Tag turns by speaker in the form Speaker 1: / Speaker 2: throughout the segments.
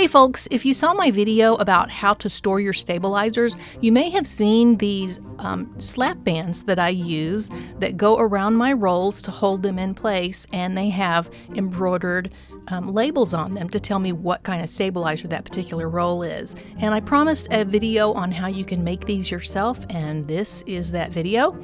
Speaker 1: Hey folks, if you saw my video about how to store your stabilizers, you may have seen these slap bands that I use that go around my rolls to hold them in place, and they have embroidered labels on them to tell me what kind of stabilizer that particular roll is. And I promised a video on how you can make these yourself, and this is that video.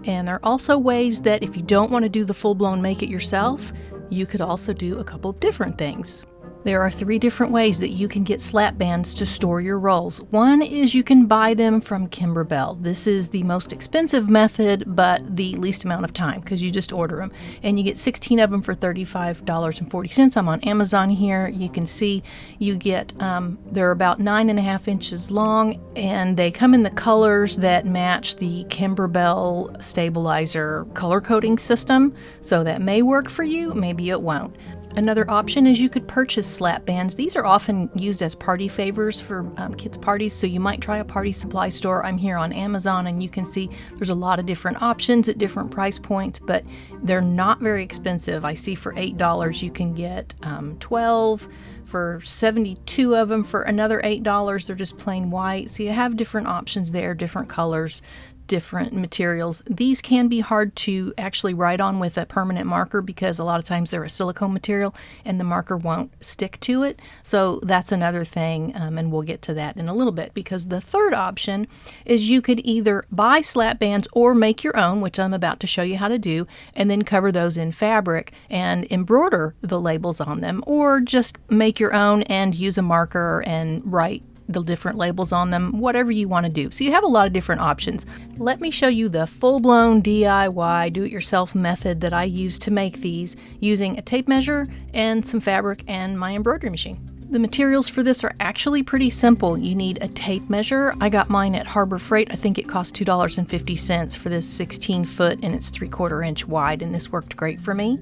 Speaker 1: And there are also ways that if you don't want to do the full-blown make it yourself, you could also do a couple of different things. There are 3 different ways that you can get slap bands to store your rolls. One is you can buy them from Kimberbell. This is the most expensive method, but the least amount of time because you just order them. And you get 16 of them for $35.40. I'm on Amazon here. You can see you get, they're about 9.5 inches long, and they come in the colors that match the Kimberbell stabilizer color coding system. So that may work for you, maybe it won't. Another option is you could purchase slap bands. These are often used as party favors for kids' parties, so you might try a party supply store. I'm here on Amazon, and you can see there's a lot of different options at different price points, but they're not very expensive. I see for $8 you can get 12, for 72 of them for another $8. They're just plain white, so you have different options there, different colors, different materials. These can be hard to actually write on with a permanent marker because a lot of times they're a silicone material and the marker won't stick to it. So that's another thing, and we'll get to that in a little bit, because the third option is you could either buy slap bands or make your own, which I'm about to show you how to do, and then cover those in fabric and embroider the labels on them, or just make your own and use a marker and write the different labels on them, whatever you want to do. So you have a lot of different options. Let me show you the full-blown DIY do-it-yourself method that I use to make these using a tape measure and some fabric and my embroidery machine. The materials for this are actually pretty simple. You need a tape measure. I got mine at Harbor Freight. I think it cost $2.50 for this 16-foot, and it's 3/4 inch wide, and this worked great for me.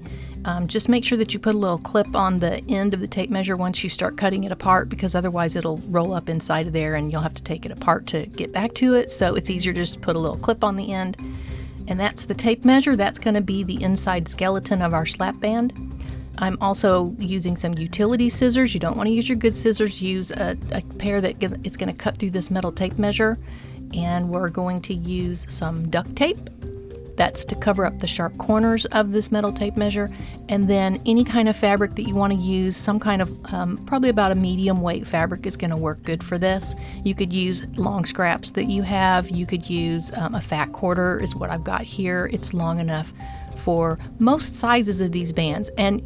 Speaker 1: Just make sure that you put a little clip on the end of the tape measure once you start cutting it apart, because otherwise it'll roll up inside of there and you'll have to take it apart to get back to it. So it's easier just to put a little clip on the end. And that's the tape measure. That's going to be the inside skeleton of our slap band. I'm also using some utility scissors. You don't want to use your good scissors. Use a pair that it's going to cut through this metal tape measure. And we're going to use some duct tape. That's to cover up the sharp corners of this metal tape measure. And then any kind of fabric that you want to use, some kind of, probably about a medium weight fabric is going to work good for this. You could use long scraps that you have. You could use a fat quarter is what I've got here. It's long enough for most sizes of these bands. And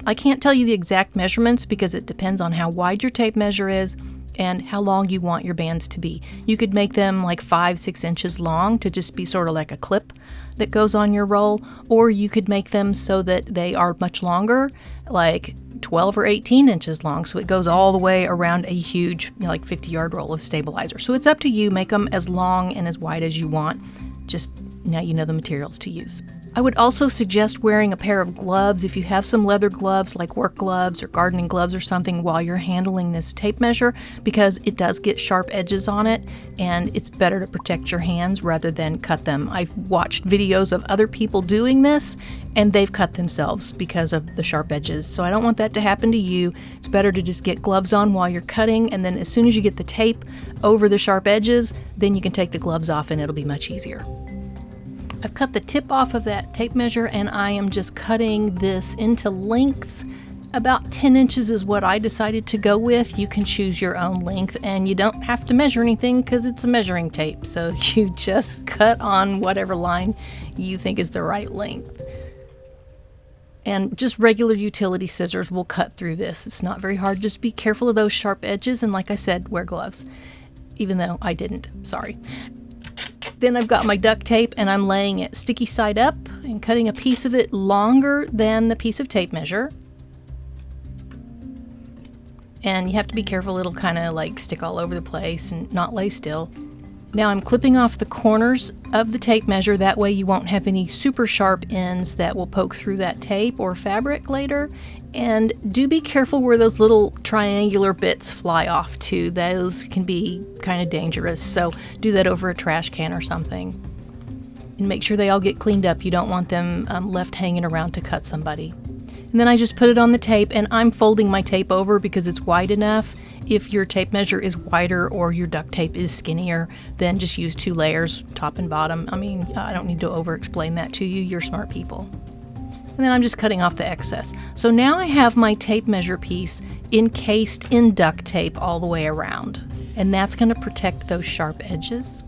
Speaker 1: I can't tell you the exact measurements because it depends on how wide your tape measure is and how long you want your bands to be. You could make them like 5-6 inches long to just be sort of like a clip that goes on your roll, or you could make them so that they are much longer, like 12 or 18 inches long, so it goes all the way around a huge, like 50-yard roll of stabilizer. So it's up to you. Make them as long and as wide as you want. Just now you know the materials to use. I would also suggest wearing a pair of gloves if you have some leather gloves, like work gloves or gardening gloves or something, while you're handling this tape measure, because it does get sharp edges on it and it's better to protect your hands rather than cut them. I've watched videos of other people doing this and they've cut themselves because of the sharp edges. So I don't want that to happen to you. It's better to just get gloves on while you're cutting, and then as soon as you get the tape over the sharp edges, then you can take the gloves off and it'll be much easier. I've cut the tip off of that tape measure, and I am just cutting this into lengths. About 10 inches is what I decided to go with. You can choose your own length, and you don't have to measure anything because it's a measuring tape. So you just cut on whatever line you think is the right length. And just regular utility scissors will cut through this. It's not very hard. Just be careful of those sharp edges, and like I said, wear gloves. Even though I didn't. Sorry. Then I've got my duct tape, and I'm laying it sticky side up and cutting a piece of it longer than the piece of tape measure. And you have to be careful, it'll kind of like stick all over the place and not lay still. Now I'm clipping off the corners of the tape measure, that way you won't have any super sharp ends that will poke through that tape or fabric later. And do be careful where those little triangular bits fly off to. Those can be kind of dangerous, so do that over a trash can or something. And make sure they all get cleaned up. You don't want them left hanging around to cut somebody. And then I just put it on the tape, and I'm folding my tape over because it's wide enough. If your tape measure is wider or your duct tape is skinnier, then just use 2 layers, top and bottom. I mean, I don't need to over-explain that to you. You're smart people. And then I'm just cutting off the excess. So now I have my tape measure piece encased in duct tape all the way around. And that's going to protect those sharp edges.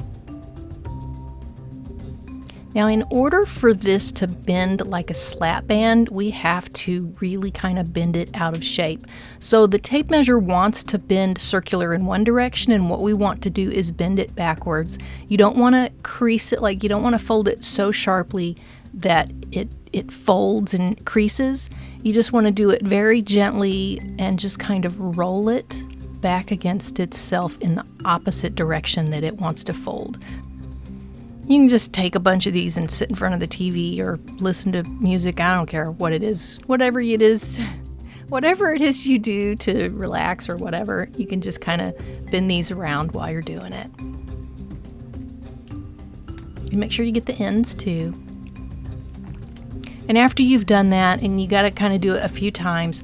Speaker 1: Now, in order for this to bend like a slap band, we have to really kind of bend it out of shape. So the tape measure wants to bend circular in one direction, and what we want to do is bend it backwards. You don't want to crease it, like you don't want to fold it so sharply that it folds and creases. You just want to do it very gently and just kind of roll it back against itself in the opposite direction that it wants to fold. You can just take a bunch of these and sit in front of the TV or listen to music. I don't care what it is. Whatever it is you do to relax or whatever, you can just kind of bend these around while you're doing it. And make sure you get the ends too. And after you've done that, and you got to kind of do it a few times,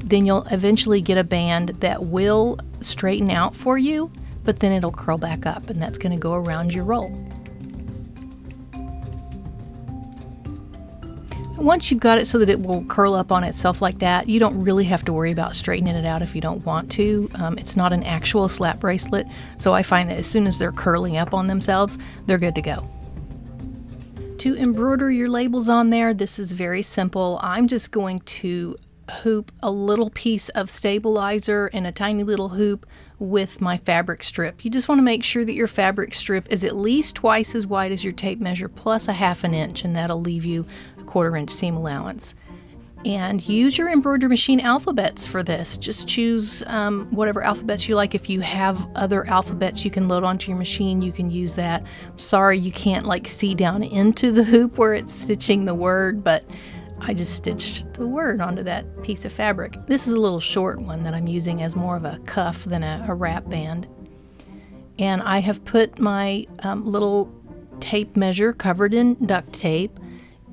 Speaker 1: then you'll eventually get a band that will straighten out for you, but then it'll curl back up, and that's going to go around your roll. Once you've got it so that it will curl up on itself like that, you don't really have to worry about straightening it out if you don't want to. It's not an actual slap bracelet, so I find that as soon as they're curling up on themselves, they're good to go. To embroider your labels on there, this is very simple. I'm just going to hoop a little piece of stabilizer and a tiny little hoop with my fabric strip. You just want to make sure that your fabric strip is at least twice as wide as your tape measure plus a 1/2 inch, and that'll leave you a 1/4 inch seam allowance. And use your embroidery machine alphabets for this. Just choose whatever alphabets you like. If you have other alphabets you can load onto your machine, you can use that. Sorry you can't like see down into the hoop where it's stitching the word, but I just stitched the word onto that piece of fabric. This is a little short one that I'm using as more of a cuff than a wrap band. And I have put my little tape measure covered in duct tape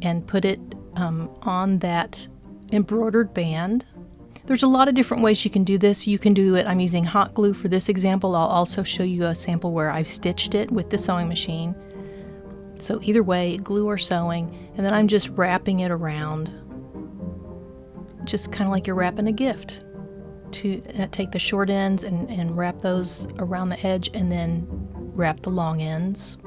Speaker 1: and put it on that embroidered band. There's a lot of different ways you can do this. You can do it, I'm using hot glue for this example. I'll also show you a sample where I've stitched it with the sewing machine. So either way, glue or sewing, and then I'm just wrapping it around, just kind of like you're wrapping a gift. To take the short ends and wrap those around the edge, and then wrap the long ends.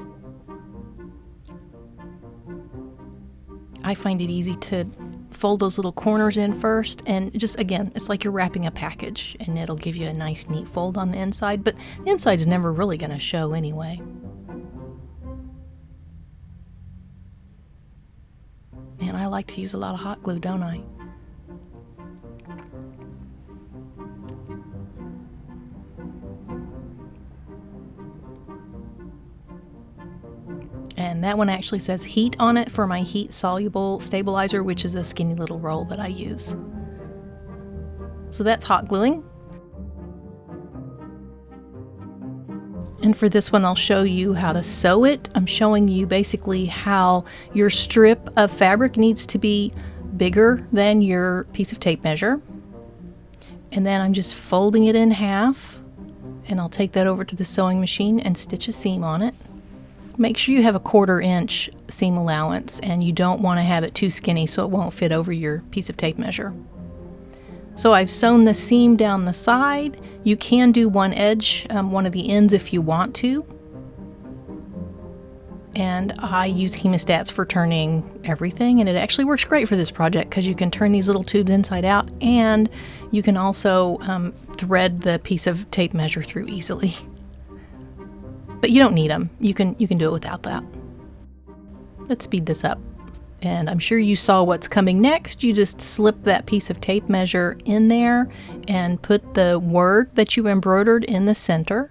Speaker 1: I find it easy to fold those little corners in first, and just again, it's like you're wrapping a package, and it'll give you a nice neat fold on the inside, but the inside's never really going to show anyway. Man, I like to use a lot of hot glue, don't I? And that one actually says heat on it for my heat soluble stabilizer, which is a skinny little roll that I use. So that's hot gluing. And for this one, I'll show you how to sew it. I'm showing you basically how your strip of fabric needs to be bigger than your piece of tape measure. And then I'm just folding it in half, and I'll take that over to the sewing machine and stitch a seam on it. Make sure you have a 1/4 inch seam allowance, and you don't want to have it too skinny so it won't fit over your piece of tape measure. So I've sewn the seam down the side. You can do one edge, one of the ends if you want to. And I use hemostats for turning everything, and it actually works great for this project because you can turn these little tubes inside out, and you can also thread the piece of tape measure through easily. But you don't need them. You can do it without that. Let's speed this up. And I'm sure you saw what's coming next. You just slip that piece of tape measure in there and put the word that you embroidered in the center.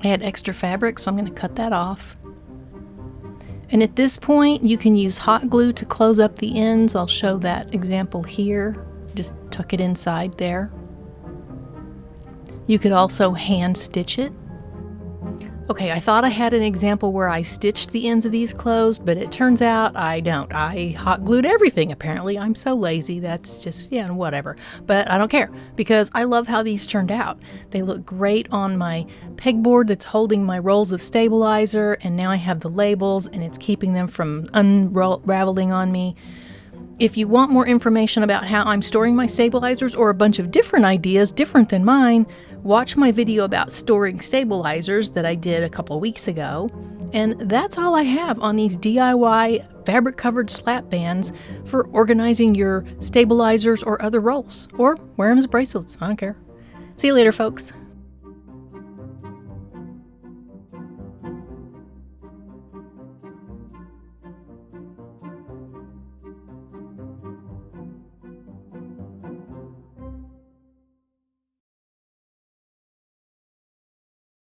Speaker 1: I had extra fabric, so I'm going to cut that off. And at this point, you can use hot glue to close up the ends. I'll show that example here. Just tuck it inside there. You could also hand stitch it. Okay, I thought I had an example where I stitched the ends of these closed, but it turns out I don't. I hot glued everything apparently. I'm so lazy. That's just, yeah, whatever. But I don't care because I love how these turned out. They look great on my pegboard that's holding my rolls of stabilizer, and now I have the labels and it's keeping them from unraveling on me. If you want more information about how I'm storing my stabilizers or a bunch of different ideas different than mine, watch my video about storing stabilizers that I did a couple weeks ago. And that's all I have on these DIY fabric-covered slap bands for organizing your stabilizers or other rolls. Or wear them as bracelets. I don't care. See you later, folks.